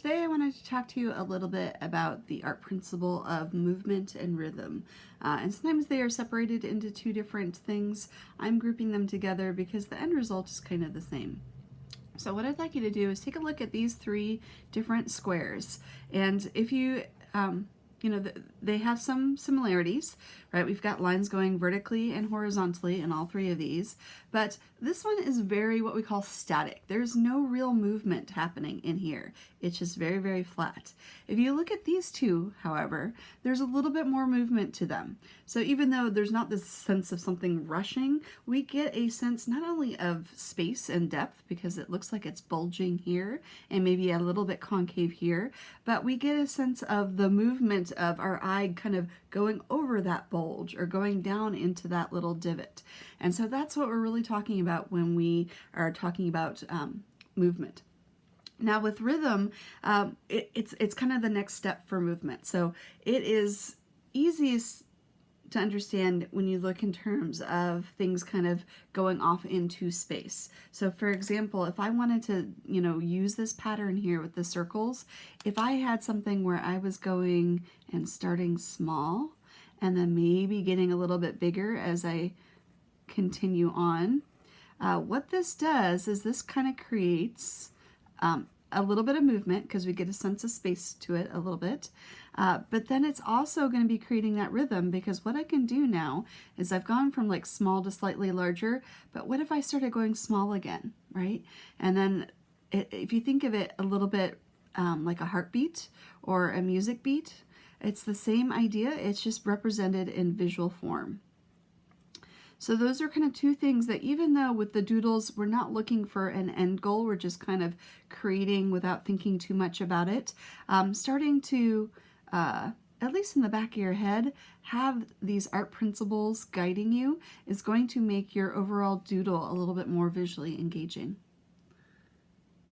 today I wanted to talk to you a little bit about the art principle of movement and rhythm. And sometimes they are separated into two different things. I'm grouping them together because the end result is kind of the same. So what I'd like you to do is take a look at these three different squares. And if you, they have some similarities, right? We've got lines going vertically and horizontally in all three of these, but this one is very what we call static. There's no real movement happening in here. It's just very, very flat. If you look at these two, however, there's a little bit more movement to them. So even though there's not this sense of something rushing, we get a sense not only of space and depth because it looks like it's bulging here and maybe a little bit concave here, but we get a sense of the movement of our eye kind of going over that bulge or going down into that little divot. And so that's what we're really talking about when we are talking about movement. Now with rhythm, it's kind of the next step for movement. So it is easiest to understand when you look in terms of things kind of going off into space. So for example, if I wanted to, use this pattern here with the circles, if I had something where I was going and starting small and then maybe getting a little bit bigger as I continue on, what this does is this kind of creates a little bit of movement because we get a sense of space to it a little bit. But then it's also going to be creating that rhythm because what I can do now is I've gone from like small to slightly larger, but what if I started going small again, right? And then if you think of it a little bit like a heartbeat or a music beat, it's the same idea, it's just represented in visual form. So those are kind of two things that even though with the doodles we're not looking for an end goal, we're just kind of creating without thinking too much about it, starting to, at least in the back of your head, have these art principles guiding you is going to make your overall doodle a little bit more visually engaging.